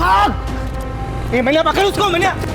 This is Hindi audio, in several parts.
भाग। ये मैंने पकड़ उसको, मैंने।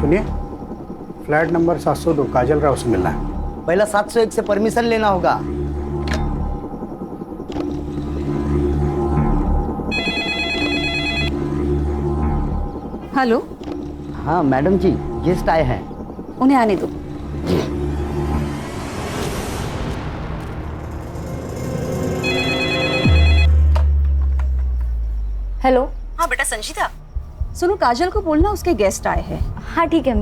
सुनिए, फ्लैट नंबर 702 काजल राव से मिलना है। पहला 701 से परमिशन लेना होगा। हेलो। हाँ मैडम जी, गेस्ट आए हैं। उन्हें आने दो। हेलो। हाँ बेटा संजीता। सुनो, काजल को बोलना उसके गेस्ट आए हैं। हाँ ठीक है,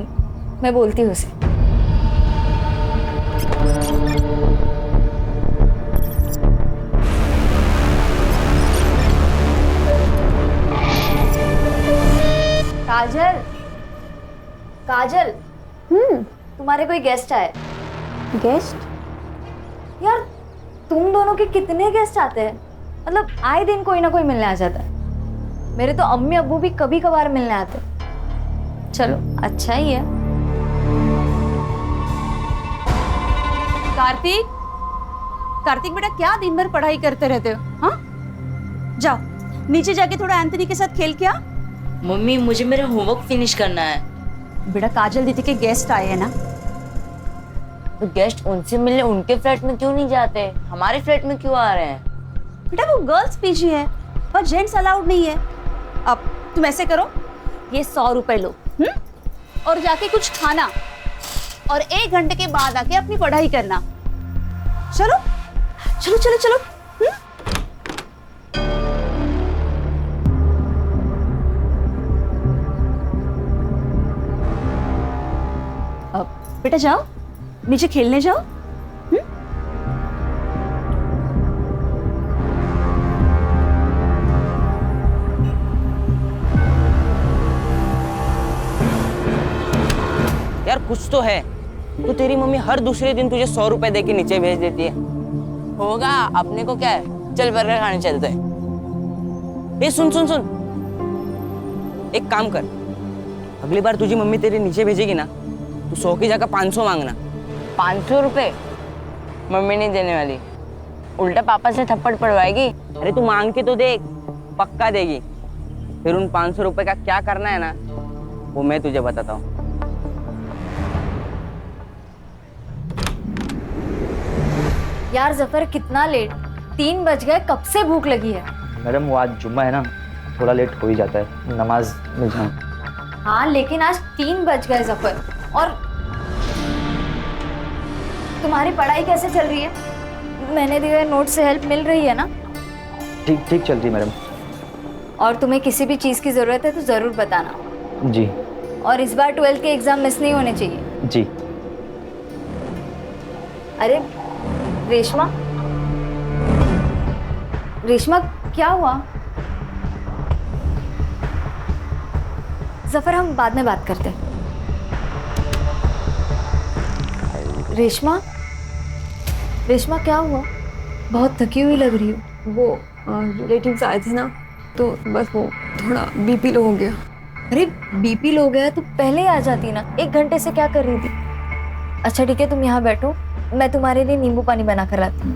मैं बोलती हूँ उसे। काजल, काजल। तुम्हारे कोई गेस्ट आए। गेस्ट? यार तुम दोनों के कितने गेस्ट आते हैं? मतलब आए दिन कोई ना कोई मिलने आ जाता है। मेरे तो अम्मी अब्बू भी कभी कभार मिलने आते हैं। चलो अच्छा ही है। कार्तिक, कार्तिक बेटा, क्या दिन भर पढ़ाई करते रहते हो? हाँ, जाओ नीचे जाके थोड़ा एंथनी के साथ खेल के आ। मम्मी मुझे मेरा होमवर्क फिनिश करना है। बेटा काजल दीदी के गेस्ट आए हैं ना। तो गेस्ट उनसे मिलने उनके फ्लैट में क्यों नहीं जाते, हमारे फ्लैट में क्यों आ रहे हैं? बेटा वो गर्ल्स पीजी है और जेंट्स अलाउड नहीं है। अब तुम ऐसे करो, ये 100 रुपए लो और जाके कुछ खाना और 1 घंटे के बाद आके अपनी पढ़ाई करना। चलो चलो चलो चलो। अब बेटा जाओ नीचे खेलने जाओ। यार कुछ तो है। तो तेरी मम्मी हर दूसरे दिन तुझे 100 रुपए दे के नीचे भेज देती है। होगा, अपने को क्या है, चल बर्गर खाने चलते हैं। ए सुन सुन सुन, एक काम कर, अगली बार तुझी मम्मी तेरे नीचे भेजेगी ना, तू 100 की जगह 500 मांगना। 500 रुपए मम्मी नहीं देने वाली, उल्टा पापा से थप्पड़ पड़वाएगी। अरे तू मांग के तो देख, पक्का देगी। फिर उन 500 रुपए का क्या करना है ना, वो मैं तुझे बताता हूँ। यार जफर कितना लेट, 3 बज गए, कब से भूख लगी है। मैडम वो आज जुम्मा है ना, थोड़ा लेट हो ही जाता है, नमाज में जाऊँ। हाँ लेकिन आज 3 बज गए जफर। और तुम्हारी पढ़ाई कैसे चल रही है? मैंने दिए नोट से हेल्प मिल रही है ना? ठीक ठीक चल रही मैडम। और तुम्हें किसी भी चीज़ की ज़रूरत है तो ज़रूर बताना। जी। और इस बार 12th के एग्ज़ाम मिस नहीं होने चाहिए। जी। अरे रेशमा, रेशमा क्या हुआ? जफर हम बाद में बात करते हैं। रेशमा, रेशमा क्या हुआ? बहुत थकी हुई लग रही हो। वो रिलेटिव्स आए थे ना, तो बस वो थोड़ा बीपी लो हो गया। अरे बीपी लो गया तो पहले ही आ जाती ना, 1 घंटे से क्या कर रही थी? अच्छा ठीक है, तुम यहाँ बैठो, मैं तुम्हारे लिए नींबू पानी बना कर लाती हूँ।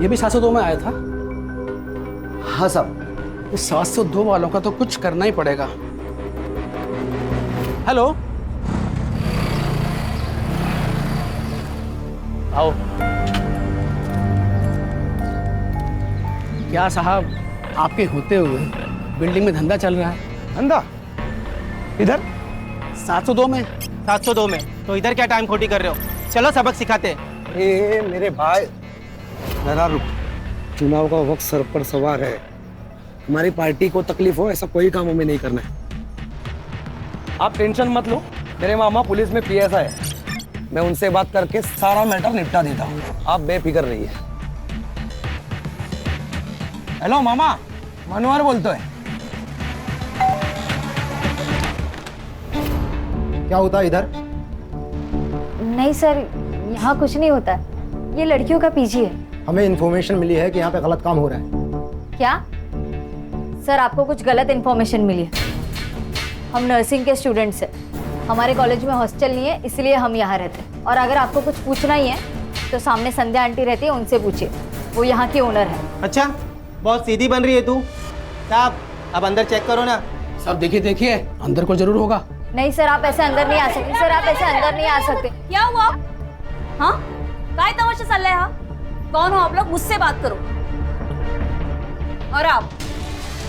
ये भी 702 में आया था। हाँ साहब। इस 702 वालों का तो कुछ करना ही पड़ेगा। हेलो, आओ। क्या साहब, आपके होते हुए बिल्डिंग में धंधा चल रहा है? धंधा इधर 702 में। 702 में तो इधर क्या टाइम खोटी कर रहे हो? चलो सबक सिखाते हैं। ए मेरे भाई, जरा रुक। चुनाव का वक्त सर पर सवार है। हमारी पार्टी को तकलीफ हो ऐसा कोई काम हमें नहीं करना है। आप टेंशन मत लो, मेरे मामा पुलिस में पीएसआई है। मैं उनसे बात करके सारा मैटर निपटा देता हूँ, आप बेफिक्र रहिए। हेलो मामा, मनोहर बोलते हैं। क्या होता है इधर? नहीं सर, यहाँ कुछ नहीं होता। ये लड़कियों का पीजी है। हमें इन्फॉर्मेशन मिली है कि यहाँ पे गलत काम हो रहा है। क्या सर, आपको कुछ गलत इन्फॉर्मेशन मिली है? हम नर्सिंग के स्टूडेंट्स हैं। हमारे कॉलेज में हॉस्टल नहीं है, इसलिए हम यहाँ रहते हैं। और अगर आपको कुछ पूछना ही है तो सामने संध्या आंटी रहती है, उनसे पूछिए, वो यहाँ की ओनर है। अच्छा, बहुत सीधी बन रही है तू। साहब अब अंदर चेक करो ना। सब देखिए देखिए, अंदर को जरूर होगा। नहीं सर, आप ऐसे अंदर नहीं आ सकते। सर आप ऐसे अंदर नहीं आ सकते। क्या हुआ? हाँ, काय तमाशा चल रहा है? हाँ, कौन हो आप लोग? मुझसे बात करो। और आप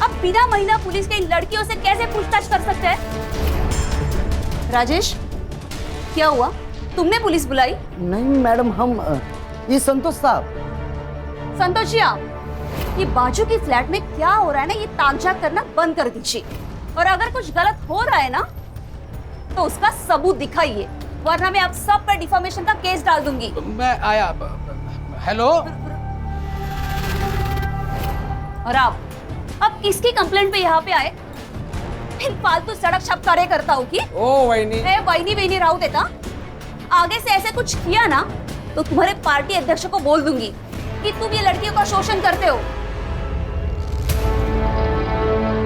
अब बिना महिला पुलिस के इन लड़कियों से कैसे पूछताछ कर सकते हैं? राजेश, क्या हुआ? तुमने पुलिस बुलाई? नहीं मैडम, हम ये संतोष साहब। संतोषिया, ये बाजू की फ्लैट में क्या हो रहा है ना, ये तामझाम करना बंद कर दीजिए। और अगर कुछ गलत हो रहा है ना तो उसका सबूत दिखाइए, वरना मैं आप सब पर डिफामेशन का केस डाल दूंगी। मैं आया। हेलो। और आप अब किसकी कंप्लेंट पे यहाँ पे आए? फिर फालतू सड़क छप करे करता हूँ कि? ओ वहीनी। वहीनी राव देता। आगे से ऐसे कुछ किया ना तो तुम्हारे पार्टी अध्यक्ष को बोल दूंगी कि तुम ये लड़कियों का शोषण करते हो।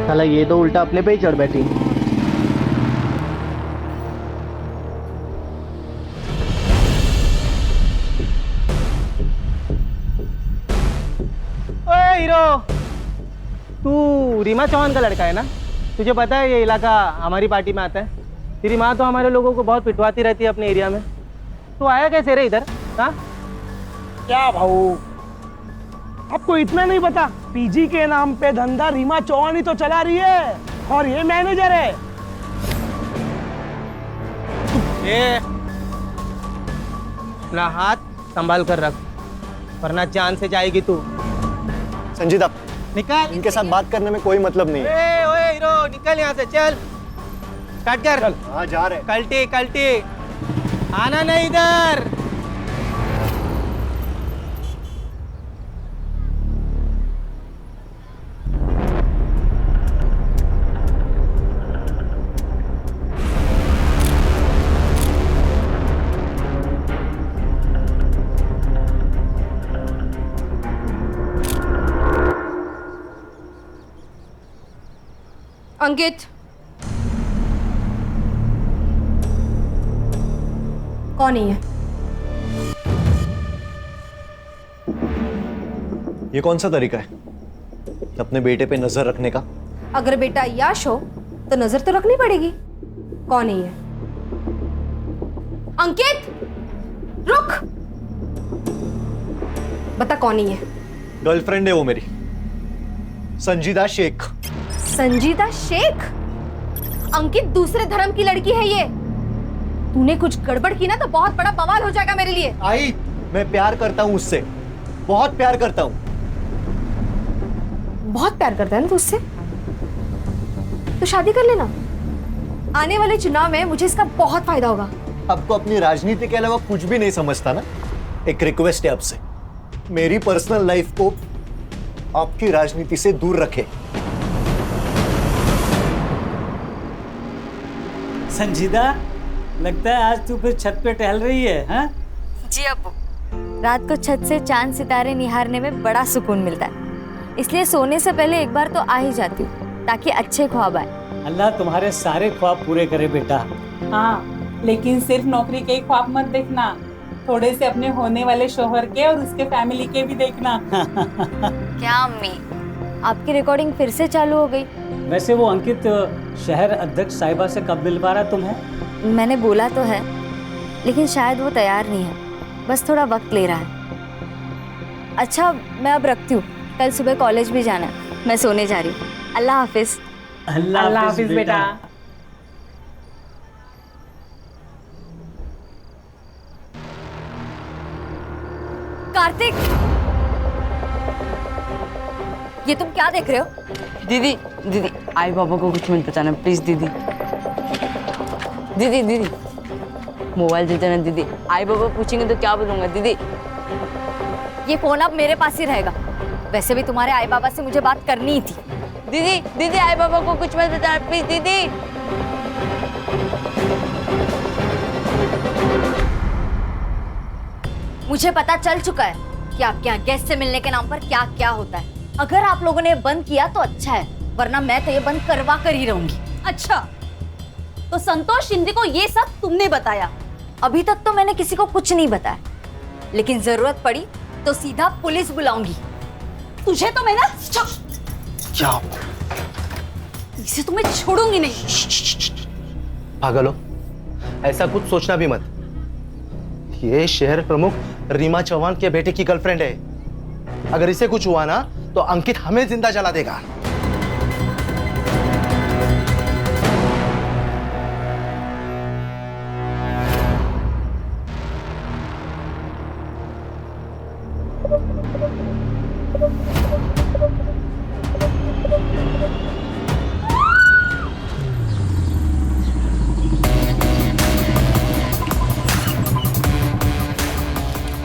साला ये तो उल्टा अपने पे ही चढ़ बैठी। ओए हीरो, तू रीमा चौहान का लड़का है ना? तुझे पता है ये इलाका हमारी पार्टी में आता है। तेरी माँ तो हमारे लोगों को बहुत पिटवाती रहती है अपने एरिया में। तू आया कैसे रे इधर? हाँ क्या भाऊ, आपको इतना नहीं पता? पीजी के नाम पे धंधा रीमा चौहान ही तो चला रही है, और ये मैनेजर है। ये अपना हाथ संभाल कर रख, वरना जान से जाएगी तू। संजीदा, निकल। इनके साथ बात करने में कोई मतलब नहीं है। ओए हीरो, निकल यहाँ से, चल स्टार्ट कर। हाँ जा रहे। कल्टी कल्टी, आना नहीं इधर। अंकित, कौन है ये? ये कौन सा तरीका है अपने बेटे पे नजर रखने का? अगर बेटा याश हो तो नजर तो रखनी पड़ेगी। कौन है ये? अंकित, रुक। बता कौन है ये? गर्लफ्रेंड है वो मेरी, संजीदा शेख। संजीदा शेख? अंकित, दूसरे धर्म की लड़की है ये। तूने कुछ गड़बड़ की ना तो बहुत बड़ा बवाल हो जाएगा मेरे लिए। आई, मैं प्यार करता हूँ उससे, बहुत प्यार करता हूँ। बहुत प्यार करता है ना तू उससे? तो शादी कर लेना। आने वाले चुनाव में मुझे इसका बहुत फायदा होगा। आपको अपनी राजनीति के अलावा कुछ भी नहीं समझता ना? एक रिक्वेस्ट है आपसे, मेरी पर्सनल लाइफ को आपकी राजनीति से दूर रखें। संजीदा, लगता है आज तू फिर छत पे टहल रही है, हाँ? जी अब्बू, रात को छत से चांद सितारे निहारने में बड़ा सुकून मिलता है, इसलिए सोने से पहले एक बार तो आ ही जाती हूँ ताकि अच्छे ख्वाब आए। अल्लाह तुम्हारे सारे ख्वाब पूरे करे बेटा। हाँ, लेकिन सिर्फ नौकरी के ही ख्वाब मत देखना, थोड़े से अपने होने वाले शोहर के और उसके फैमिली के भी देखना। क्या अम्मी, आपकी रिकॉर्डिंग फिर से चालू हो गई? वैसे वो अंकित शहर अध्यक्ष साहिबा से कब मिलवा रहा तुम्हें? मैंने बोला तो है, लेकिन शायद वो तैयार नहीं है, बस थोड़ा वक्त ले रहा है। अच्छा, मैं अब रखती हूँ, कल सुबह कॉलेज भी जाना है। मैं सोने जा रही हूँ। अल्लाह हाफिज। अल्लाह हाफिज बेटा। कार्तिक, ये तुम क्या देख रहे हो? दीदी दीदी आई बाबा को कुछ मत बताना प्लीज दीदी। दीदी दीदी मोबाइल दे देना दीदी, आई बाबा पूछेंगे तो क्या बोलूंगा दीदी? ये फोन अब मेरे पास ही रहेगा। वैसे भी तुम्हारे आई बाबा से मुझे बात करनी ही थी। दीदी दीदी आई बाबा को कुछ मत बताना प्लीज दीदी। मुझे पता चल चुका है कि आपके यहाँ गेस्ट से मिलने के नाम पर क्या क्या होता है। अगर आप लोगों ने बंद किया तो अच्छा है, वरना मैं तो ये बंद करवा कर ही रहूंगी। अच्छा, तो संतोष शिंदे को ये सब तुमने बताया? अभी तक तो मैंने किसी को कुछ नहीं बताया, लेकिन जरूरत पड़ी तो सीधा पुलिस बुलाऊंगी। तुझे तो मैं ना क्या इसे तुम्हें छोड़ूंगी नहीं। पागल हो, ऐसा कुछ सोचना भी मत। ये शहर प्रमुख रीमा चौहान के बेटे की गर्लफ्रेंड है। अगर इसे कुछ हुआ ना तो अंकित हमें जिंदा जला देगा।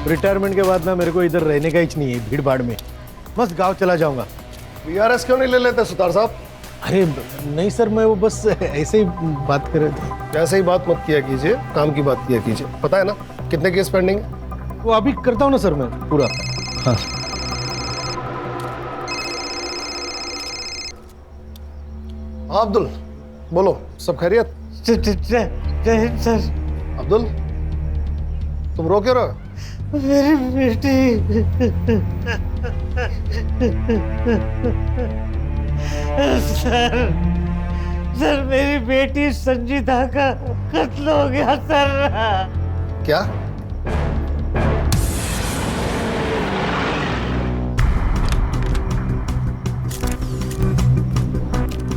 रिटायरमेंट के बाद ना मेरे को इधर रहने का ही नहीं है, भीड़ भाड़ में बस गांव चला जाऊंगा। बीआरएस क्यों नहीं ले लेते सुतार साहब? अरे नहीं सर, मैं वो बस ऐसे ही बात कर रहे थे। ऐसे ही बात मत किया कीजिए, काम की बात किया कीजिए। पता है ना कितने केस पेंडिंग है? वो अभी करता हूँ ना सर मैं पूरा। हाँ अब्दुल बोलो, सब खैरियत? सर अब्दुल तुम रो क्यों रहे हो? मेरी बेटी सर मेरी बेटी संजीता का कत्ल हो गया सर। क्या?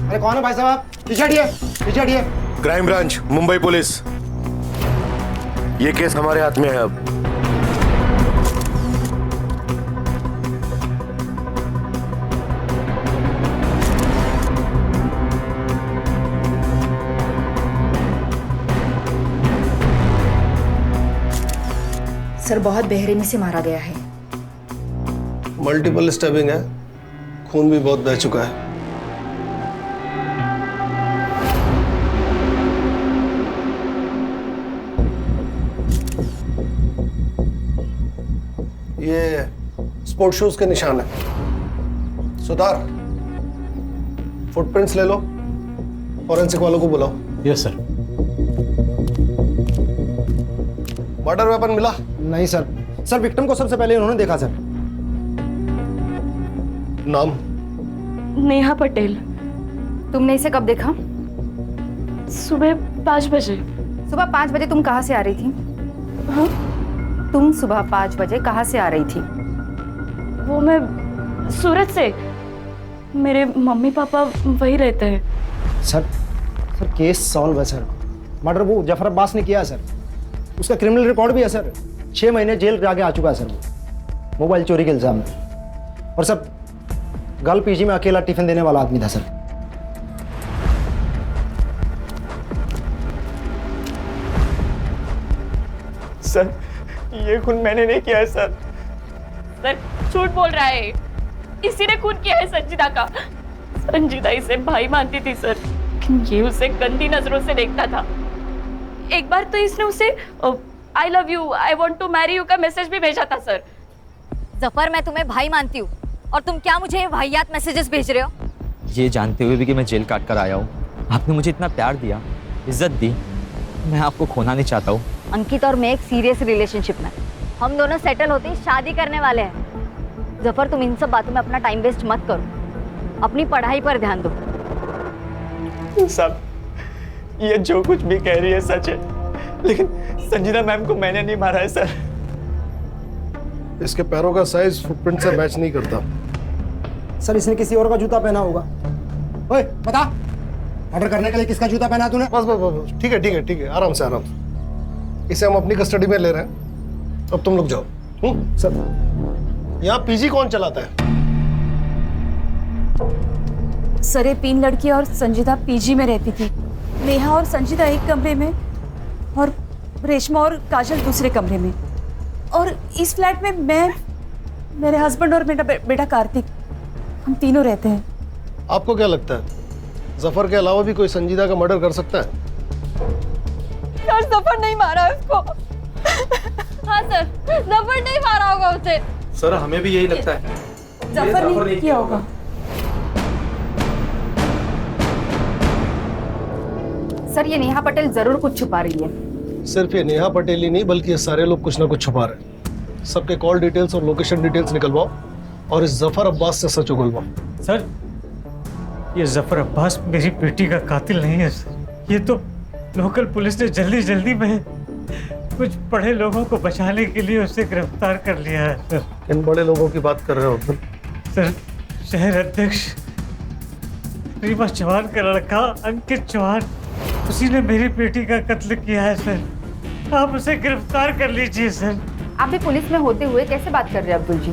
अरे कौन है भाई साहब? पीछे हटिए, पीछे हटिए। Crime branch, Mumbai police. ये केस हमारे हाथ में है अब। सर बहुत बेरहमी से मारा गया है। मल्टीपल स्टैबिंग है, खून भी बहुत बह चुका है। ये स्पोर्ट शूज के निशान है। सुतार, फुटप्रिंट्स ले लो, फॉरेंसिक वालों को बुलाओ। Yes sir. मर्डर वेपन मिला? नहीं सर। सर विक्टिम को सबसे पहले उन्होंने देखा सर। नाम? नेहा पटेल। तुमने इसे कब देखा? सुबह 5 बजे। सुबह 5 बजे तुम कहाँ से आ रही थी? हाँ? तुम सुबह 5 बजे कहाँ से आ रही थी? वो मैं सूरत से। मेरे मम्मी पापा वही रहते हैं। सर केस सॉल्व है सर। मर्डर वो जफर अब्बास ने किया है सर। उसका क्रिमिनल रिकॉर्ड भी है सर। 6 महीने जेल जाके आ चुका है सर वो, मोबाइल चोरी के इल्जाम में। और सर गर्ल पीजी में अकेला टिफिन देने वाला आदमी था सर। सर ये खून मैंने नहीं किया है सर। सर झूठ बोल रहा है। इसी ने खून किया है संजीदा का। संजीदा इसे भाई मानती थी सर, लेकिन ये उसे गंदी नजरों से देखता था। एक बार तो इसने उसे I love you, I want to marry you का मैसेज भी भेजा था सर। जफर, मैं तुम्हें भाई मानती हूँ और तुम क्या मुझे वाहियात मैसेजेस भेज रहे हो? ये जानते हुए भी कि मैं जेल काट कर आया हूँ, आपने मुझे इतना प्यार दिया, इज्जत दी, मैं आपको खोना नहीं चाहता हूँ। अंकित और मैं एक सीरियस रिलेशनशिप में, हम दोनों सेटल होते ही शादी करने वाले हैं। जफर तुम इन सब बातों में अपना टाइम वेस्ट मत करो, अपनी पढ़ाई पर ध्यान दो। साहब, ये जो कुछ भी कह रही है सच है, लेकिन संजीदा मैम को मैंने नहीं मारा है सर। इसके पैरों का साइज फुटप्रिंट से मैच नहीं करता। सर इसने किसी और का जूता पहना होगा। ओए बता, ऑर्डर करने के लिए किसका जूता पहना तूने? बस बस बस, ठीक है ठीक है ठीक है, आराम से आराम से। इसे हम अपनी कस्टडी में ले रहे हैं, अब तुम लोग जाओ। सर यहाँ पीजी कौन चलाता है? सर ये 3 लड़कियां और संजीदा पीजी में रहती थी। नेहा और संजीदा एक कमरे में और रेशमा और काजल दूसरे कमरे में, और इस फ्लैट में मैं, मेरे हस्बैंड और मेरा बेटा कार्तिक, हम तीनों रहते हैं। आपको क्या लगता है जफर के अलावा भी कोई संजीदा का मर्डर कर सकता है? सर जफर नहीं मारा उसको। हाँ सर, जफर नहीं मारा होगा उसे। सर हमें भी यही लगता है, जफर नहीं किया होगा। सर ये नेहा पटेल जरूर कुछ छुपा रही है। सिर्फ ये नेहा पटेल ही नहीं बल्कि ये सारे लोग कुछ ना कुछ छुपा रहे हैं। सबके कॉल डिटेल्स और लोकेशन डिटेल्स निकलवाओ और इस जफर अब्बास से सच उगलवाओ। सर ये जफर अब्बास मेरी बेटी का कातिल नहीं है सर। ये तो लोकल पुलिस ने जल्दी जल्दी में कुछ बड़े लोगों को बचाने के लिए उसे गिरफ्तार कर लिया है सर। इन बड़े लोगों की बात कर रहे हो सर? शहर अध्यक्ष रीमा चौहान का लड़का अंकित चौहान, उसी ने मेरी बेटी का कत्ल किया है सर। आप उसे गिरफ्तार कर लीजिए सर। आप भी पुलिस में होते हुए कैसे बात कर रहे हैं अब्दुल जी?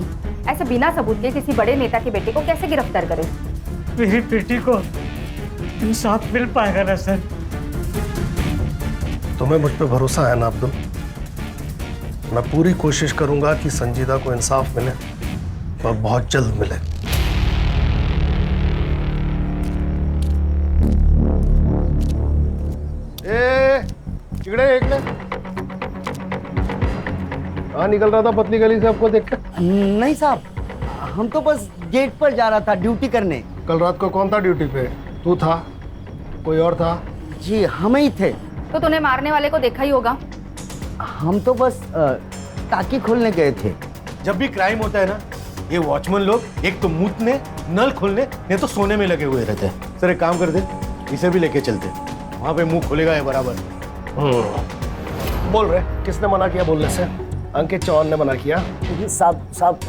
ऐसे बिना सबूत के किसी बड़े नेता के बेटे को कैसे गिरफ्तार करें? मेरी बेटी को इंसाफ मिल पाएगा ना सर? तुम्हें मुझ पे भरोसा है ना अब्दुल? मैं पूरी कोशिश करूंगा कि संजीदा को इंसाफ मिले और बहुत जल्द मिले। कहाँ निकल रहा था पतली गली से आपको देखकर? नहीं साहब, हम तो बस गेट पर जा रहा था ड्यूटी करने। कल रात को कौन था ड्यूटी पे? तू था? कोई और था? जी हम ही थे। तो तूने मारने वाले को देखा ही होगा। हम तो बस टाकी खोलने गए थे। जब भी क्राइम होता है ना, ये वॉचमैन लोग एक तो मूतने, नल खोलने, नहीं तो सोने में लगे हुए रहते हैं। सर एक काम कर दे, इसे भी लेके चलते, वहां पे मुंह खुलेगा ये बराबर। बोल रहे किसने मना किया बोलने से? अंकित चौहान ने मना किया। साहब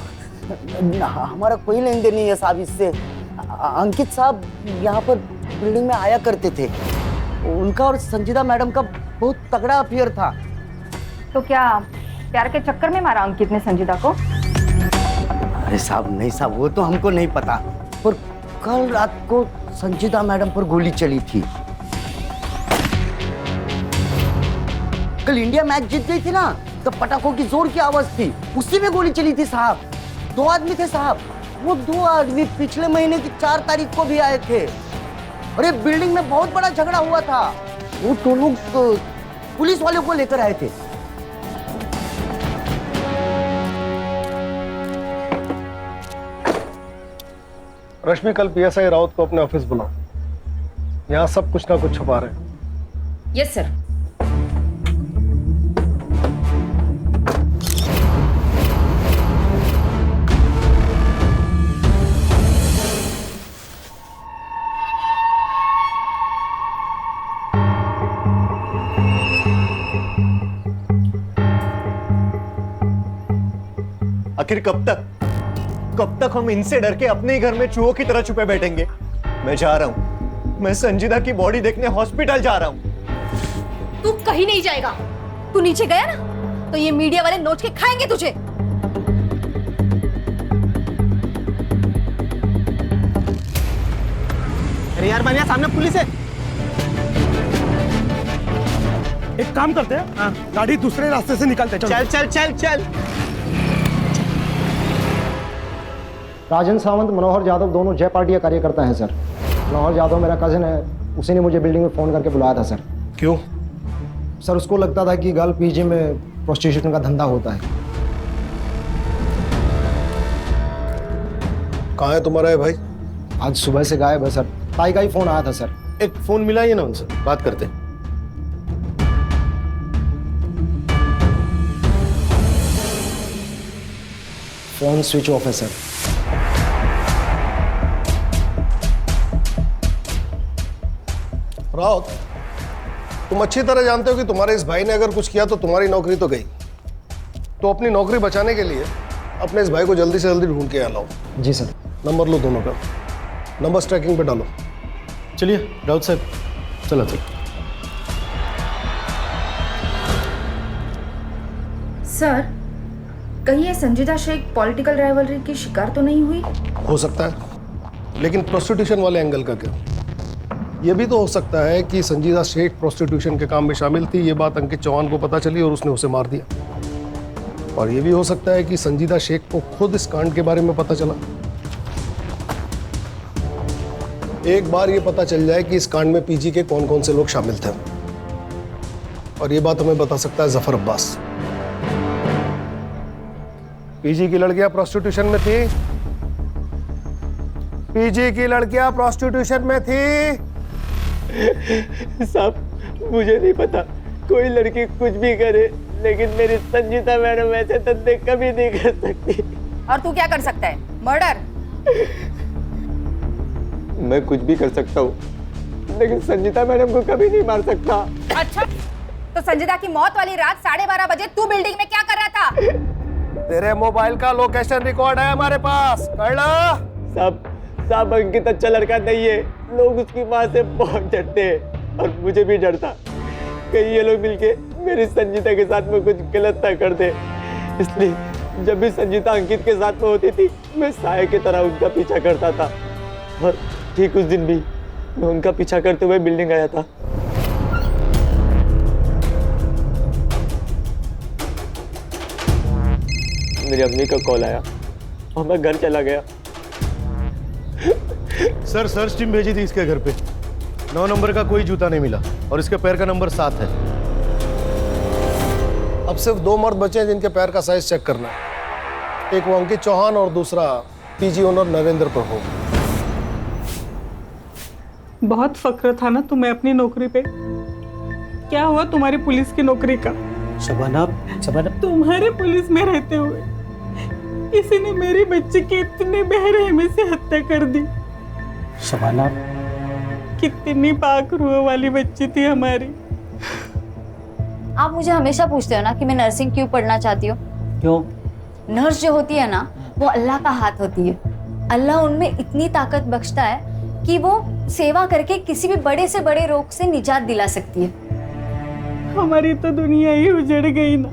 हमारा कोई लेन देन नहीं है साहब इससे। अंकित साहब यहाँ पर बिल्डिंग में आया करते थे। उनका और संजीदा मैडम का बहुत तगड़ा अफेयर था। तो क्या प्यार के चक्कर में मारा अंकित ने संजीदा को? अरे साहब नहीं साहब, वो तो हमको नहीं पता, पर कल रात को संजीदा मैडम पर गोली चली थी। कल इंडिया मैच जीत गई थी ना, तो पटाखों की जोर की आवाज थी, उसी में गोली चली थी साहब। 2 आदमी थे साहब। वो 2 आदमी पिछले महीने की 4 तारीख को भी आए थे और ये बिल्डिंग में बहुत बड़ा झगड़ा हुआ था। वो दोनों पुलिस वालों को लेकर आए थे। रश्मि कल पीएसआई राउत को अपने ऑफिस बुलाओ। यहाँ सब कुछ ना कुछ छुपा रहे हैं। Yes sir. आखिर कब तक हम इनसे डर के अपने ही घर में चूहों की तरह छुपे बैठेंगे? मैं जा रहा हूं, मैं संजीदा की बॉडी देखने हॉस्पिटल जा रहा हूं। तू कहीं नहीं जाएगा। तू नीचे गया ना तो ये मीडिया वाले नोच के खाएंगे तुझे। अरे यार मानिया, सामने पुलिस है। एक काम करते हैं, गाड़ी दूसरे रास्ते से निकालते हैं। चल चल चल चल। राजन सावंत, मनोहर यादव दोनों जय पार्टी का कार्यकर्ता है सर। मनोहर यादव मेरा कजिन है, उसी ने मुझे बिल्डिंग में फ़ोन करके बुलाया था सर। क्यों? सर उसको लगता था कि गर्ल पीजी में प्रोस्टिट्यूशन का धंधा होता है। कहाँ है तुम्हारा है भाई? आज सुबह से गायब है सर। ताई का ही फ़ोन आया था सर। एक फ़ोन मिलाइए ना उनसे, बात करते हैं। फोन स्विच ऑफ है सर। राउत, तुम अच्छी तरह जानते हो कि तुम्हारे इस भाई ने अगर कुछ किया तो तुम्हारी नौकरी तो गई। तो अपनी नौकरी बचाने के लिए अपने इस भाई को जल्दी से जल्दी ढूंढ के आ लाओ। जी सर। नंबर लो दोनों का, नंबर ट्रैकिंग पे डालो। चलिए राउत साहब, चलो चलो। सर, कहीं ये संजीदा शेख पॉलिटिकल राइवलरी की शिकार तो नहीं हुई? हो सकता है, लेकिन प्रोस्टिट्यूशन वाले एंगल का क्या? ये भी तो हो सकता है कि संजीदा शेख प्रोस्टिट्यूशन के काम में शामिल थी, ये बात अंकित चौहान को पता चली और उसने उसे मार दिया। और ये भी हो सकता है कि संजीदा शेख को खुद इस कांड के बारे में पता चला। एक बार ये पता चल जाए कि इस कांड में पीजी के कौन कौन से लोग शामिल थे, और ये बात हमें बता सकता है जफर अब्बास। पीजी की लड़कियां प्रोस्टिट्यूशन में थी, पीजी की लड़कियां प्रोस्टिट्यूशन में थी। साहब, मुझे नहीं पता, कोई लड़की कुछ भी करे, लेकिन मेरी संजीता मैडम ऐसे धंधे कभी नहीं कर सकती। और तू क्या कर सकता है? मर्डर? मैं कुछ भी कर सकता हूँ, लेकिन संजीता मैडम को कभी नहीं मार सकता। अच्छा, तो संजीदा की मौत वाली रात 12:30 बजे तू बिल्डिंग में क्या कर रहा था? तेरे मोबाइल का लोकेशन रिकॉर्ड है हमारे पास, कर लो। साहब, अंकित अच्छा लड़का नहीं है, लोग उसकी माँ से बहुत डरते हैं और मुझे भी डरता। कहीं ये लोग मिलके मेरी संजीता के साथ में कुछ गलत ना कर दे, इसलिए जब भी संजीता अंकित के साथ में होती थी, मैं साये की तरह उनका पीछा करता था। और ठीक उस दिन भी मैं उनका पीछा करते हुए बिल्डिंग आया था। मेरी अम्मी का कॉल आया और मैं घर चला गया। सर सर्च टीम भेजी थी इसके घर पे, 9 नंबर का कोई जूता नहीं मिला और इसके पैर का नंबर 7 है। अब सिर्फ 2 मर्द बचे हैं जिनके पैर का साइज चेक करना है। एक वो अंकित चौहान और दूसरा पीजी ओनर नरेंद्र प्रभु। बहुत फक्र था ना तुम्हें अपनी नौकरी पे, क्या हुआ तुम्हारी पुलिस की नौकरी का? शबाना, तुम्हारे पुलिस में रहते हुए किसी ने मेरी बच्ची की इतनी बेरहमी से हत्या कर दी। शबाना, कितनी पाक रूह वाली बच्ची थी हमारी। आप मुझे हमेशा पूछते हो ना कि मैं नर्सिंग क्यों पढ़ना चाहती हूँ। क्यों? नर्स जो होती है ना, वो अल्लाह का हाथ होती है। अल्लाह उनमें इतनी ताकत बख्शता है कि वो सेवा करके किसी भी बड़े से बड़े रोग से निजात दिला सकती है। हमारी तो दुनिया ही उजड़ गई ना,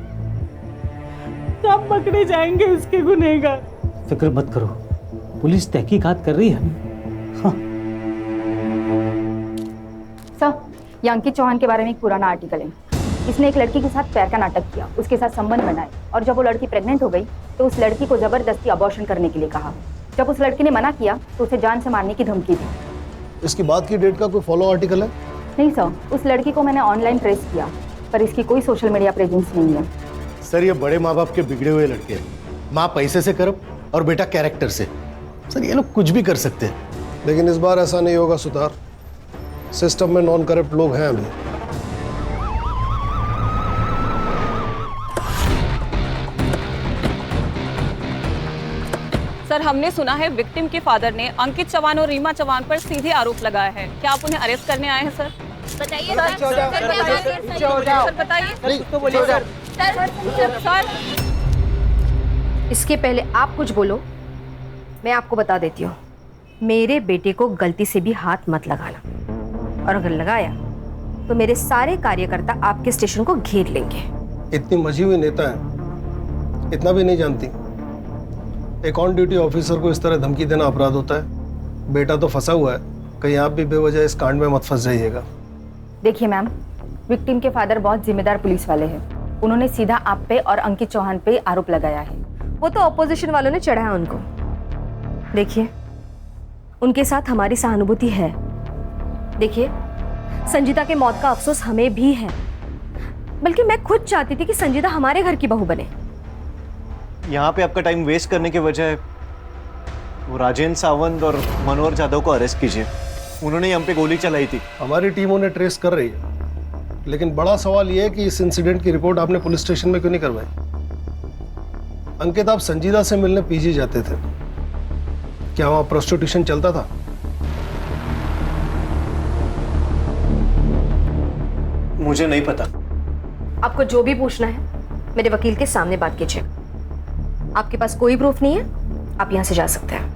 कब पकड़े जाएंगे उसके गुनहगार? फिक्र मत करो, पुलिस तहकीकात कर रही है। सर, ये अंकित चौहान के बारे में एक पुराना आर्टिकल है। इसने एक लड़की के साथ प्यार का नाटक किया, उसके साथ संबंध बनाए, और जब वो लड़की प्रेग्नेंट हो गई तो उस लड़की को जबरदस्ती अबॉर्शन करने के लिए कहा। जब उस लड़की ने मना किया तो उसे जान से मारने की धमकी दी। इसकी बात की डेट का कोई फॉलो आर्टिकल है? नहीं सर, उस लड़की को मैंने ऑनलाइन ट्रेस किया, पर इसकी कोई सोशल मीडिया प्रेजेंस नहीं है। सर ये बड़े माँ बाप के बिगड़े हुए लड़के हैं, माँ पैसे से करप और बेटा कैरेक्टर से। सर ये लोग कुछ भी कर सकते हैं। लेकिन इस बार ऐसा नहीं होगा सुधार, सिस्टम में नॉन करप्ट लोग हैं अभी। सर हमने सुना है विक्टिम के फादर ने अंकित चौहान और रीमा चौहान पर सीधे आरोप लगाया है, क्या आप उन्हें अरेस्ट करने आए हैं सर? बताइए सर, सर, इसके पहले आप कुछ बोलो, मैं आपको बता देती हूँ, मेरे बेटे को गलती से भी हाथ मत लगाना, और अगर लगाया तो मेरे सारे कार्यकर्ता आपके स्टेशन को घेर लेंगे। इतनी मजी हुई नेता है, इतना भी नहीं जानती। एक ऑन ड्यूटी ऑफिसर को इस तरह धमकी देना अपराध होता है। बेटा तो फंसा हुआ है, कहीं आप भी बेवजह इस कांड में मत फंस जाइएगा। देखिए मैम, विक्टिम के फादर बहुत जिम्मेदार पुलिस वाले हैं। उन्होंने सीधा आप पे और अंकित चौहान पे आरोप लगाया है। वो तो ऑपोजिशन वालों ने चढ़ाया उनको। देखिए, उनके साथ हमारी सहानुभूति है। देखिए, संजीता के मौत का अफसोस हमें भी है, बल्कि मैं खुद चाहती थी कि संजीता हमारे घर की बहू बने। यहाँ पे आपका टाइम वेस्ट करने के बजाय वो राजेंद्र सावंत और मनोहर जाधव को अरेस्ट कीजिए, उन्होंने हम पे गोली चलाई थी। हमारी टीम उन्हें ट्रेस कर रही है, लेकिन बड़ा सवाल यह है कि इस इंसिडेंट की रिपोर्ट आपने पुलिस स्टेशन में क्यों नहीं करवाई? अंकित, आप संजीदा से मिलने पीजी जाते थे, क्या वहां प्रोस्टिट्यूशन चलता था? मुझे नहीं पता। आपको जो भी पूछना है मेरे वकील के सामने बात कीजिए। आपके पास कोई प्रूफ नहीं है, आप यहां से जा सकते हैं।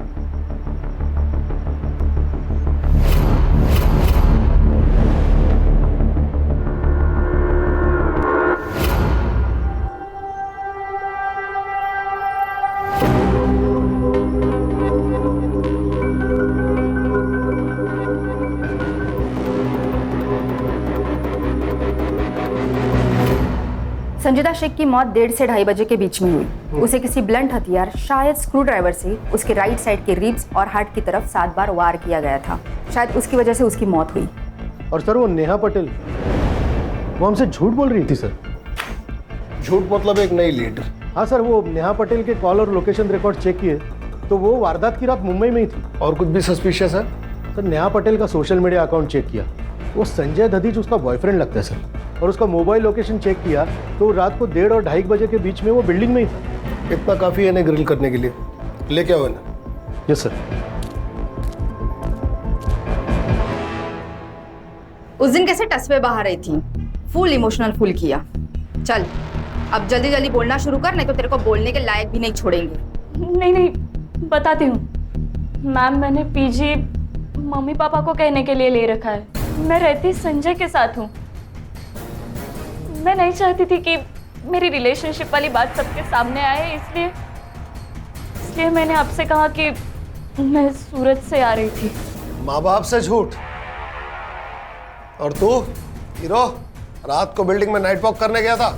संजीदा शेख की मौत 1:30 से 2:30 बजे के बीच में हुई। उसे किसी ब्लंट हथियार, शायद स्क्रू ड्राइवर से उसके राइट साइड के रिब्स और हार्ट की तरफ 7 बार वार किया गया था। शायद उसकी वजह से उसकी मौत हुई। और सर वो नेहा पटेल, वो हमसे झूठ बोल रही थी सर। झूठ मतलब एक नई लीड? हाँ सर, वो नेहा पटेल के कॉल और लोकेशन रिकॉर्ड चेक किए तो वो वारदात की रात मुंबई में ही थी। और कुछ भी सस्पिशियस है? सर नेहा पटेल का सोशल मीडिया अकाउंट चेक किया, वो संजय दधीच उसका बॉयफ्रेंड लगता है सर। और उसका मोबाइल लोकेशन चेक किया तो रात को 1:30 और 2:30 बजे के बीच में वो बिल्डिंग में ही था। इतना काफी है इन्हें ग्रिल करने के लिए। लेके आओ इन्हें। Yes sir. उस दिन कैसे टसवे बहा रही थी, फुल इमोशनल फुल किया। चल अब जल्दी जल्दी बोलना शुरू कर, नहीं तो तेरे को बोलने के लायक भी नहीं छोड़ेंगे। नहीं, बताती हूँ मैम। मैंने पीजी मम्मी पापा को कहने के लिए ले रखा है। मैं रहती संजय के साथ हूँ। मैं नहीं चाहती थी कि मेरी रिलेशनशिप वाली बात सबके सामने आए, इसलिए मैंने आपसे कहा कि मैं सूरत से आ रही थी। माँ बाप से झूठ। और तू हीरो रात को बिल्डिंग में नाइट वॉक करने गया था,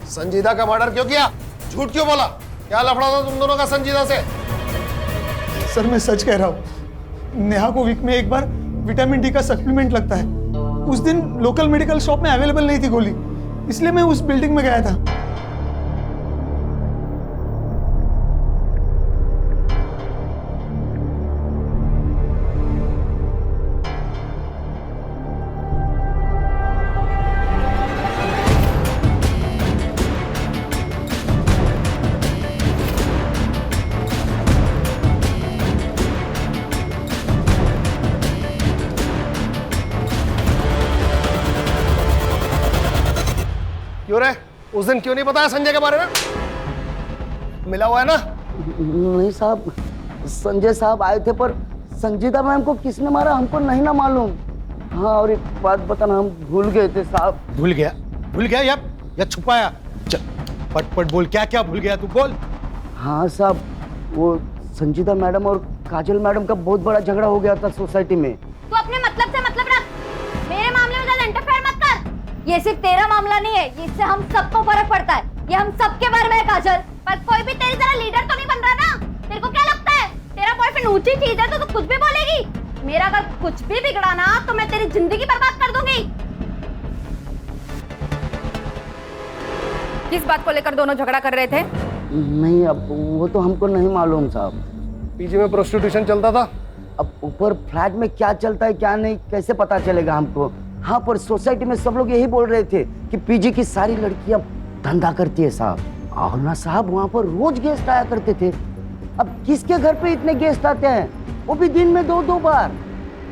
संजीदा का मर्डर क्यों किया? झूठ क्यों बोला? क्या लफड़ा था तुम दोनों का संजीदा से? सर मैं सच कह रहा हूँ, नेहा को वीक में एक बार विटामिन डी का सप्लीमेंट लगता है। उस दिन लोकल मेडिकल शॉप में अवेलेबल नहीं थी गोली, इसलिए मैं उस बिल्डिंग में गया था। क्यों रे? उस दिन क्यों नहीं बताया संजय के बारे में? मिला हुआ है ना? नहीं साहब, संजय साहब आए थे, पर संजीदा मैम को किसने मारा हमको नहीं ना मालूम। हाँ, और एक बात बताना, हम भूल गए थे साहब। भूल गया या छुपाया? चल पट बोल, क्या क्या भूल गया तू, बोल। हाँ साहब, वो संजीदा मैडम और काजल मैडम का बहुत बड़ा झगड़ा हो गया था सोसाइटी में। तू अपने मतलब से मतलब रख, मेरे मामले में ज्यादा इंटरफेयर मत कर। ये सिर्फ तेरा मामला नहीं है, इससे हम सबको फर्क पड़ता है। ये हम सबके बारे में है काजल, पर कोई भी तेरी तरह लीडर तो नहीं बन रहा ना। तेरे को क्या लगता है तेरा बॉयफ्रेंड ऊंची चीज है तो तू कुछ भी बोलेगी? मेरा अगर कुछ भी बिगड़ा ना तो मैं तेरी जिंदगी बर्बाद कर दूंगी। किस बात को लेकर दोनों झगड़ा कर रहे थे? नहीं, अब वो तो हमको नहीं मालूम साहब। पीजी में प्रोस्टिट्यूशन चलता था। अब ऊपर फ्लैट में क्या चलता है क्या नहीं कैसे पता चलेगा हमको? हाँ, पर सोसाइटी में सब लोग यही बोल रहे थे कि पीजी की सारी लड़कियां धंधा करती है साहब। और ना साहब, वहाँ पर रोज गेस्ट आया करते थे। अब किसके घर पे इतने गेस्ट आते हैं, वो भी दिन में 2-2 बार।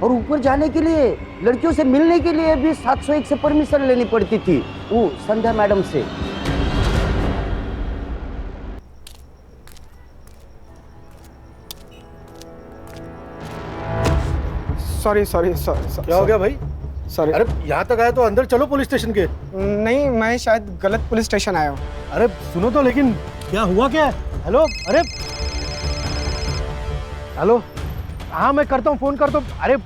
और ऊपर जाने के लिए, लड़कियों से मिलने के लिए भी 701 से परमिशन लेनी पड़ती थी, वो संध्या मैडम से। सॉरी। क्या हो गया भाई? सॉरी। अरे यहाँ तक आए तो अंदर चलो पुलिस स्टेशन के। नहीं, मैं शायद गलत पुलिस स्टेशन आया हूँ। अरे सुनो तो, लेकिन क्या हुआ क्या है? हेलो, अरे हेलो, हाँ मैं करता हूँ, फोन करता हूँ। अरे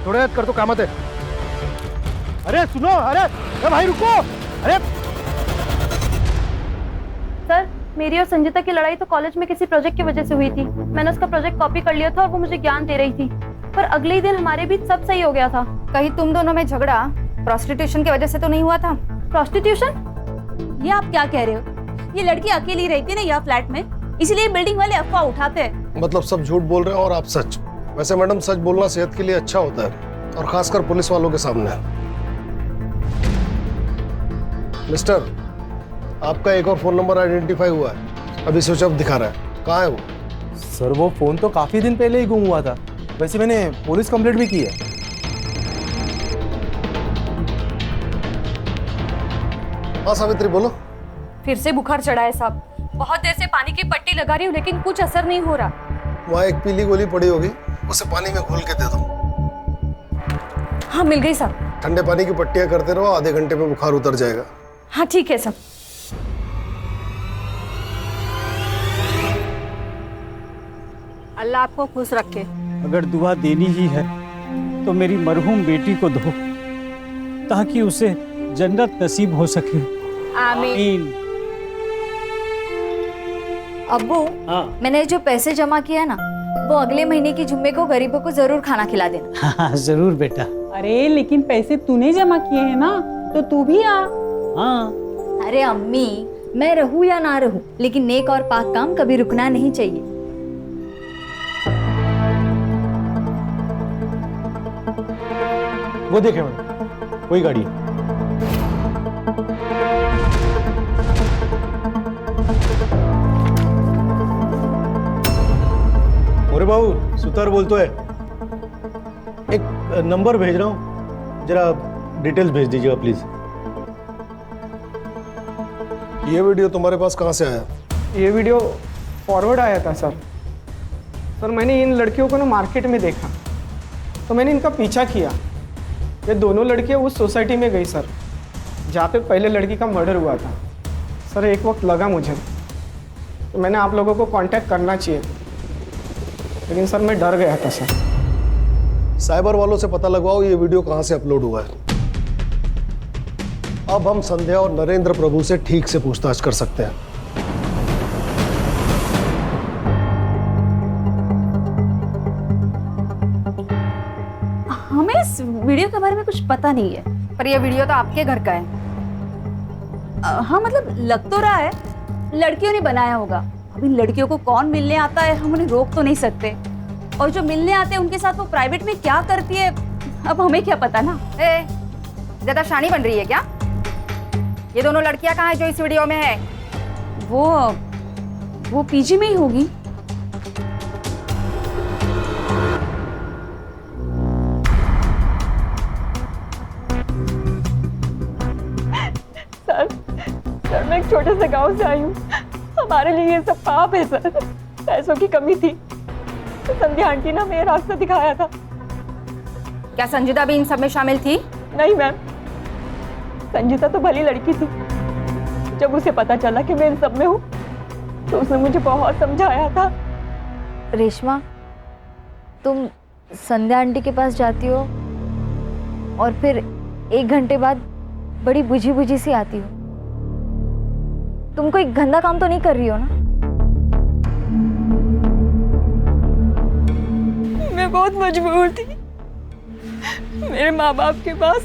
थोड़ा कर तो काम है। अरे सुनो, अरे भाई रुको। अरे सर, मेरी और संजीता की लड़ाई तो कॉलेज में किसी प्रोजेक्ट की वजह से हुई थी। मैंने उसका प्रोजेक्ट कॉपी कर लिया था और वो मुझे ज्ञान दे रही थी, पर अगले ही दिन हमारे बीच सब सही हो गया था। कहीं तुम दोनों में झगड़ा प्रोस्टिट्यूशन की वजह से तो नहीं हुआ था? प्रोस्टिट्यूशन? ये आप क्या कह रहे हो? ये लड़की अकेली रहती है ना यहाँ फ्लैट में, इसलिए बिल्डिंग वाले अफवाह उठाते हैं। मतलब सब झूठ बोल रहे हैं और आप सच। वैसे मैडम, सच बोलना सेहत के लिए अच्छा होता है, और खासकर पुलिस वालों के सामने। मिस्टर, आपका एक और फोन नंबर आइडेंटिफाई हुआ है। अभी स्विच ऑफ दिखा रहा है। कहाँ है वो? सर वो फोन तो काफी दिन पहले ही गुम हुआ था। वैसे मैंने पुलिस कंप्लेंट भी की है। हाँ सावित्री बोलो। फिर से बुखार चढ़ा है साहब। बहुत देर से पानी की पट्टी लगा रही हूँ लेकिन कुछ असर नहीं हो रहा। वहाँ एक पीली गोली पड़ी होगी, उसे पानी में घोल के दे दो। हाँ मिल गई साहब। ठंडे पानी की पट्टियां करते रहो, आधे घंटे में बुखार उतर जाएगा। हाँ ठीक है साहब। अल्लाह आपको खुश रखे। अगर दुआ देनी ही है तो मेरी मरहूम बेटी को दो ताकि उसे जन्नत नसीब हो सके। आमीन। अब्बू, मैंने जो पैसे जमा किया ना, वो अगले महीने की जुम्मे को गरीबों को जरूर खाना खिला देना। हाँ जरूर बेटा। अरे लेकिन पैसे तूने जमा किए हैं ना, तो तू भी आ। हाँ। अरे अम्मी, मैं रहूं या ना रहूं, लेकिन नेक और पाक काम कभी रुकना नहीं चाहिए। वो देखे मैडम, वही गाड़ी है। अरे बाबू सुतार बोलतो है, एक नंबर भेज रहा हूँ, जरा डिटेल्स भेज दीजिएगा प्लीज। ये वीडियो तुम्हारे पास कहाँ से आया? ये वीडियो फॉरवर्ड आया था सर। सर मैंने इन लड़कियों को ना मार्केट में देखा, तो मैंने इनका पीछा किया। ये दोनों लड़कियाँ उस सोसाइटी में गई सर, जहाँ पे पहले लड़की का मर्डर हुआ था। सर एक वक्त लगा मुझे, तो मैंने आप लोगों को कांटेक्ट करना चाहिए, लेकिन सर मैं डर गया था सर। साइबर वालों से पता लगवाओ ये वीडियो कहाँ से अपलोड हुआ है। अब हम संध्या और नरेंद्र प्रभु से ठीक से पूछताछ कर सकते हैं। हमें इस वीडियो के बारे में कुछ पता नहीं है। पर यह वीडियो तो आपके घर का है। हाँ मतलब लग तो रहा है लड़कियों ने बनाया होगा। अभी लड़कियों को कौन मिलने आता है हम उन्हें रोक तो नहीं सकते, और जो मिलने आते हैं उनके साथ वो प्राइवेट में क्या करती है अब हमें क्या पता ना। ज्यादा शानी बन रही है क्या? ये दोनों लड़कियां कहाँ है जो इस वीडियो में है? वो पीजी में ही होगी। सर मैं एक छोटे से गांव से आई हूँ, हमारे लिए ये सब पाप है सर। पैसों की कमी थी तो संध्या आंटी ने हमें रास्ता दिखाया था। क्या संजीता भी इन सब में शामिल थी? नहीं मैम, संजीता तो भली लड़की थी। जब उसे पता चला कि मैं इन सब में हूँ तो उसने मुझे बहुत समझाया था। रेशमा, तुम संध्या आंटी के पास जाती हो और फिर 1 घंटे बाद बड़ी बुझी बुझी सी आती हो। तुम कोई गंदा काम तो नहीं कर रही हो ना? मैं बहुत मजबूर थी, मेरे माँ बाप के पास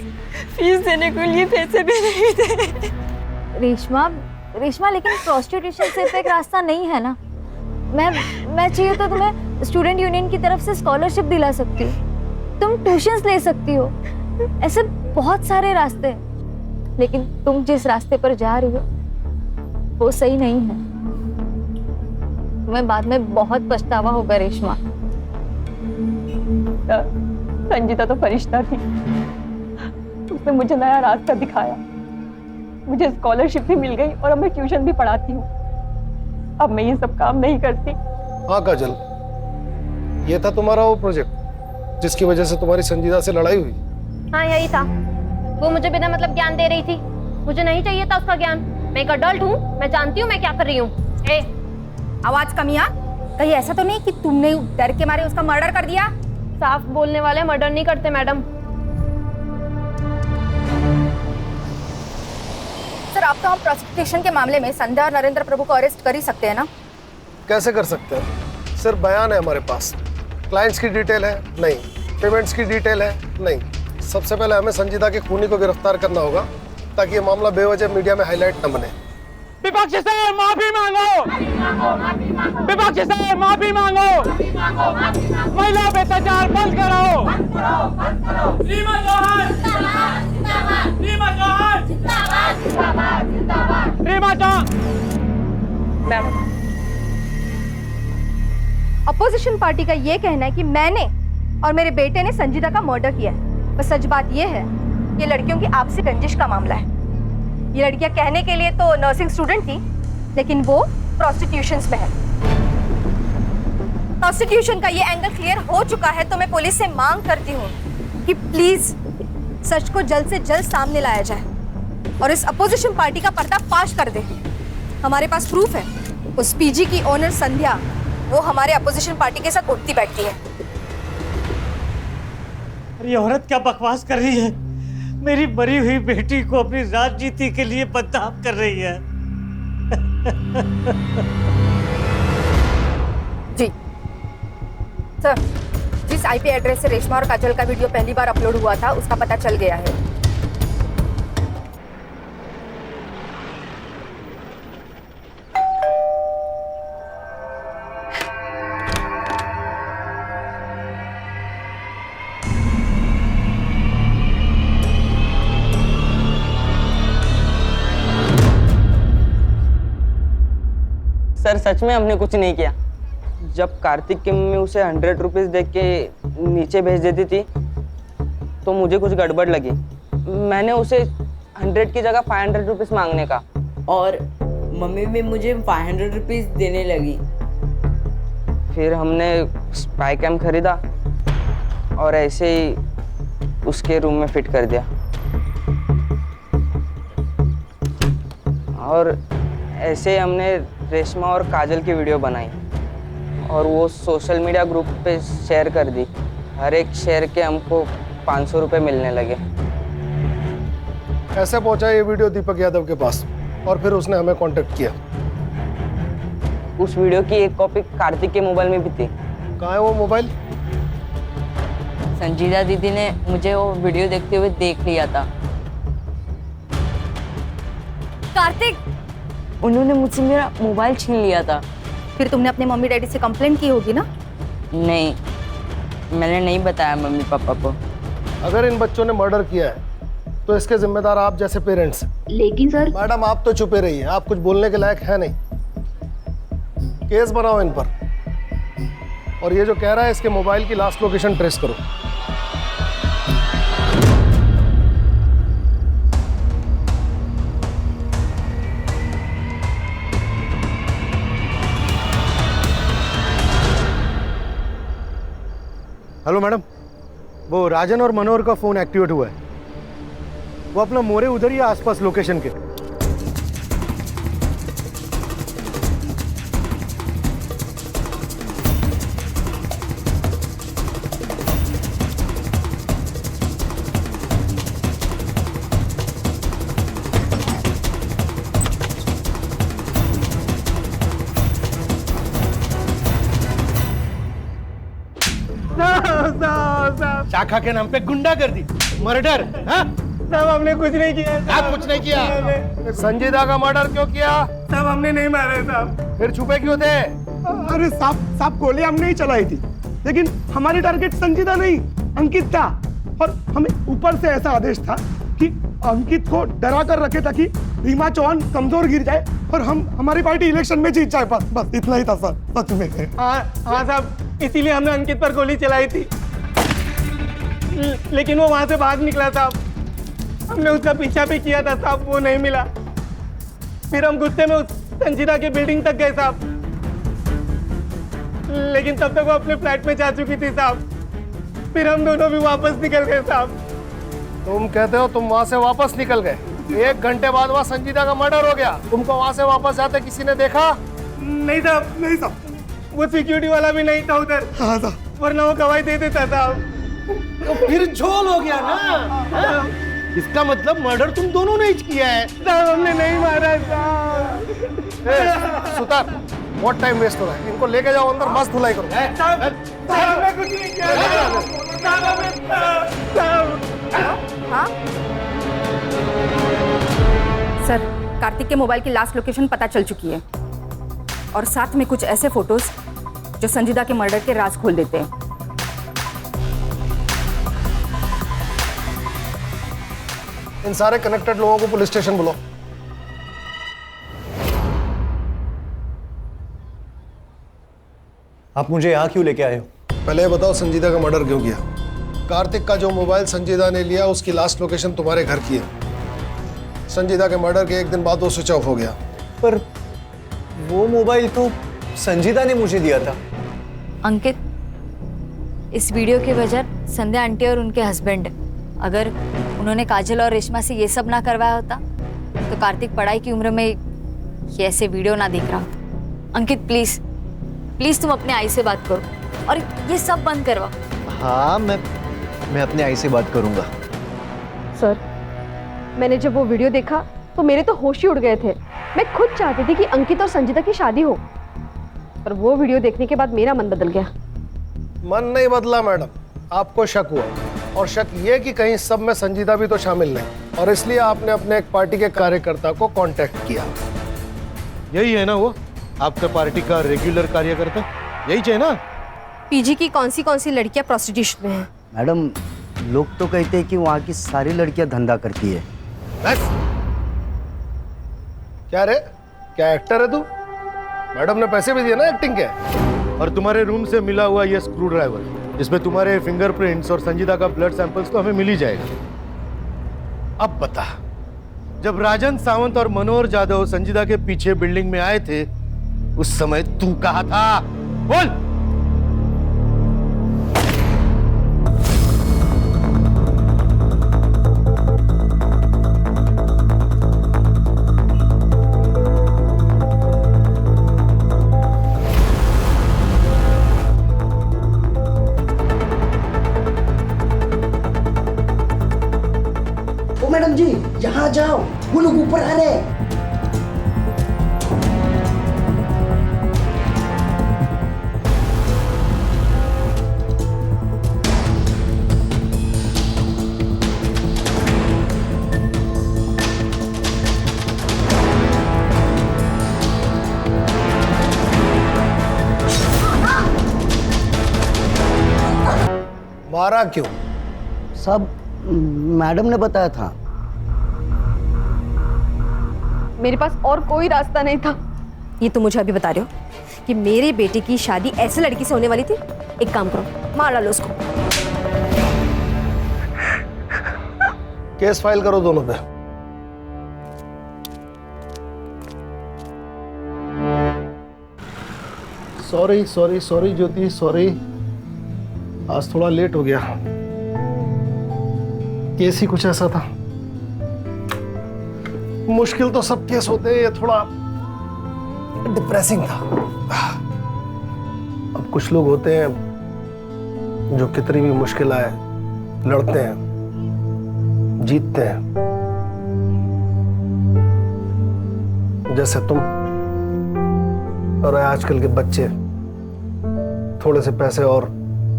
फीस देने के लिए पैसे भी नहीं थे। रेशमा लेकिन प्रोस्टिट्यूशन सिर्फ एक रास्ता नहीं है ना। मैं चाहिए तो तुम्हें स्टूडेंट यूनियन की तरफ से स्कॉलरशिप दिला सकती हूँ, तुम ट्यूशंस ले सकती हो, ऐसे बहुत सारे रास्ते हैं। लेकिन तुम जिस रास्ते पर जा रही हो वो सही नहीं है। तुम्हें बाद में बहुत पछतावा होगा रेशमा। संजीता तो फरिश्ता थी, उसने मुझे नया रास्ता दिखाया, मुझे स्कॉलरशिप भी मिल गई और अब मैं ट्यूशन भी पढ़ाती हूँ। अब मैं ये सब काम नहीं करती। हाँ काजल, ये था तुम्हारा वो प्रोजेक्ट जिसकी वजह से तुम्हारी संजीता से लड़ाई हुई? हाँ यही था। वो मुझे बिना मतलब ज्ञान दे रही थी, मुझे नहीं चाहिए था उसका ज्ञान। मैं एक अडल्ट हूँ, मैं जानती हूँ मैं क्या कर रही हूँ। आवाज कमिया, कहीं ऐसा तो नहीं कि तुमने डर के मारे उसका मर्डर कर दिया? साफ बोलने वाले मर्डर नहीं करते मैडम। सर आप तो हम प्रोसिक्यूशन के मामले में संध्या और नरेंद्र प्रभु को अरेस्ट कर ही सकते हैं ना? कैसे कर सकते हैं? सिर्फ बयान है हमारे पास, क्लाइंट्स की डिटेल है नहीं, पेमेंट्स की डिटेल है नहीं। सबसे पहले हमें संजीता के खूनी को गिरफ्तार करना होगा ताकि ये मामला बेवजह मीडिया में हाईलाइट न बने। विपक्ष से माफी मांगो, विपक्ष से माफी मांगो, महिला पे अत्याचार बंद कराओ। रीमा जौहर, रीमा जौहर, रीमा जौहर। मैम अपोजिशन पार्टी का ये कहना है कि मैंने और मेरे बेटे ने संजीदा का मर्डर किया है। पर सच बात ये है, ये लड़कियों की आपसी रंजिश का मामला है। ये लड़कियां कहने के लिए तो नर्सिंग स्टूडेंट थी, लेकिन वो प्रोस्टिट्यूशन में है। प्रोस्टिट्यूशन का ये एंगल क्लियर हो चुका है, तो मैं पुलिस से मांग करती हूँ कि प्लीज सच को जल्द से जल्द सामने लाया जाए और इस अपोजिशन पार्टी का पर्दाफाश कर दे। हमारे पास प्रूफ है, उस पीजी की ओनर संध्या वो हमारे अपोजिशन पार्टी के साथ उठती बैठती है। ये औरत क्या बकवास कर रही है? मेरी मरी हुई बेटी को अपनी राजनीति के लिए बदनाम कर रही है। जी सर, जिस आईपी एड्रेस से रेशमा और काजल का वीडियो पहली बार अपलोड हुआ था उसका पता चल गया है। सर सच में हमने कुछ नहीं किया। जब कार्तिक की मम्मी उसे 100 रुपीज़ दे के नीचे भेज देती थी तो मुझे कुछ गड़बड़ लगी। मैंने उसे 100 की जगह 500 रुपीज़ मांगने का, और मम्मी भी मुझे 500 रुपीज़ देने लगी। फिर हमने स्पाई कैम खरीदा और ऐसे ही उसके रूम में फिट कर दिया। और ऐसे ही हमने रेशमा और काजल की वीडियो बनाई और वो सोशल मीडिया ग्रुप पे शेयर कर दी। हर एक शेयर के हमको 500 रुपये मिलने लगे। ऐसे पहुंचा ये वीडियो दीपक यादव के पास और फिर उसने हमें कांटेक्ट किया। उस वीडियो की एक कॉपी कार्तिक के मोबाइल में भी थी। कहाँ है वो मोबाइल? संजीदा दीदी ने मुझे वो वीडियो देखते हुए देख लिया था। कार्तिक, उन्होंने मुझसे मेरा मोबाइल छीन लिया था। फिर तुमने अपने मम्मी डैडी से कंप्लेंट की होगी ना? नहीं, मैंने नहीं बताया मम्मी पापा को। अगर इन बच्चों ने मर्डर किया है तो इसके जिम्मेदार आप जैसे पेरेंट्स। लेकिन सर मैडम आप तो चुपे रहिए, आप कुछ बोलने के लायक है नहीं। केस बनाओ इन पर, और ये जो कह रहा है इसके मोबाइल की लास्ट लोकेशन ट्रेस करो। हेलो मैडम, वो राजन और मनोहर का फोन एक्टिवेट हुआ है। वो अपना मोरे उधर ही आसपास लोकेशन के। शाखा के नाम पे गुंडागर्दी, मर्डर। साहब हमने कुछ नहीं किया। आप कुछ नहीं किया? संजीदा का मर्डर क्यों किया? साहब हमने नहीं मारा साहब। फिर छुपे क्यों थे? अरे साहब गोली हमने ही चलाई थी, लेकिन हमारी टारगेट संजीदा नहीं अंकित था, और हमें ऊपर से ऐसा आदेश था कि अंकित को डरा कर रखे ताकि रीमा चौहान कमजोर गिर जाए और हमारी पार्टी इलेक्शन में जीत जाए। बस इतना ही था सर, सच में। हाँ साहब, इसीलिए हमने अंकित पर गोली चलाई थी, लेकिन वो वहां से भाग निकला साहब। हमने उसका पीछा भी किया था साहब, वो नहीं मिला। फिर हम गुस्से में उस संजीदा की बिल्डिंग तक गए साहब, लेकिन तब तक वो अपने फ्लैट में जा चुकी थी साहब। फिर हम दोनों भी वापस निकल गए साहब। तुम कहते हो तुम वहां से वापस निकल गए? 1 घंटे बाद वहां संजीदा का मर्डर हो गया। तुमको वहां से वापस जाते किसी ने देखा? नहीं साहब, नहीं साहब, वो सिक्योरिटी वाला भी नहीं था उधर। हाँ साहब, वरना वो गवाही दे देता साहब। तो फिर झोल हो गया ना। इसका मतलब मर्डर तुम दोनों ने ही किया है। साहब हमने नहीं मारा साहब। सुतार, बहुत टाइम वेस्ट हो रहा है, इनको लेके जाओ अंदर, मस्त धुलाई करो। साहब हमने कुछ नहीं किया। हाँ सर, कार्तिक के मोबाइल की लास्ट लोकेशन पता चल चुकी है, और साथ में कुछ ऐसे फोटोज जो संजीदा के मर्डर के राज खोल देते हैं। इन सारे कनेक्टेड लोगों को पुलिस स्टेशन बुलाओ। आप मुझे यहाँ क्यों लेके आए हो? पहले ये बताओ संजीदा का मर्डर क्यों किया? कार्तिक का जो मोबाइल संजीदा ने लिया उसकी लास्ट लोकेशन तुम्हारे घर की है। संजीदा के मर्डर के एक दिन बाद वो स्विच ऑफ हो गया। पर वो मोबाइल तो संजीदा ने मुझे दिया था। अंकित, इस वीडियो की वजह संध्या आंटी और उनके हस्बैंड है। अगर उन्होंने काजल और रेशमा से ये सब ना करवाया होता तो कार्तिक पढ़ाई की उम्र में ये ऐसे वीडियो ना देख रहा होता। अंकित प्लीज प्लीज तुम अपने आई से बात करो और ये सब बंद करवाओ। हाँ, मैं अपने आई से बात करूंगा। सर, मैंने जब वो वीडियो देखा तो मेरे तो होश ही उड़ गए थे। मैं खुद चाहती थी कि अंकित और संजीता की शादी हो, पर वो वीडियो देखने के बाद मेरा मन बदल गया। मन नहीं बदला मैडम, आपको शक हुआ, और शक ये कि कहीं सब में संजीदा भी तो शामिल नहीं, और इसलिए आपने अपने एक पार्टी के कार्यकर्ता को कांटेक्ट किया। यही है ना वो आपका पार्टी का रेगुलर कार्यकर्ता? यही चाहिए ना? पीजी की कौन सी लड़कियां प्रोस्टिट्यूशन में हैं? मैडम, लोग तो कहते हैं कि वहाँ की सारी लड़कियां धंधा करती है। बस क्या रे, क्या एक्टर है तू? मैडम ने पैसे भी दिए ना एक्टिंग के। और तुम्हारे रूम से मिला हुआ ये स्क्रू ड्राइवर जिसमें तुम्हारे फिंगरप्रिंट्स और संजीदा का ब्लड सैंपल्स तो हमें मिल ही जाएगा। अब बता, जब राजन सावंत और मनोहर जाधव संजीदा के पीछे बिल्डिंग में आए थे उस समय तू कहाँ था? बोल। ओ मैडम जी, यहाँ जाओ, वो लोग ऊपर आ रहे हैं। मारा क्यों? सब मैडम ने बताया था। मेरे पास और कोई रास्ता नहीं था। ये तो मुझे अभी बता रहे हो कि मेरे बेटे की शादी ऐसे लड़की से होने वाली थी? एक काम करो, मार डालो उसको। केस फाइल करो दोनों पे। सॉरी सॉरी सॉरी ज्योति, सॉरी, आज थोड़ा लेट हो गया। केस ही कुछ ऐसा था। मुश्किल तो सब केस होते हैं, ये थोड़ा डिप्रेसिंग था। अब कुछ लोग होते हैं जो कितनी भी मुश्किल आए लड़ते हैं, जीतते हैं, जैसे तुम। और आजकल के बच्चे थोड़े से पैसे और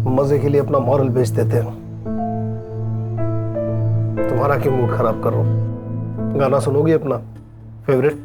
मजे के लिए अपना मॉरल बेच देते हैं। तुम्हारा क्यों मूड खराब कर रहा हूं? गाना सुनोगी अपना फेवरेट?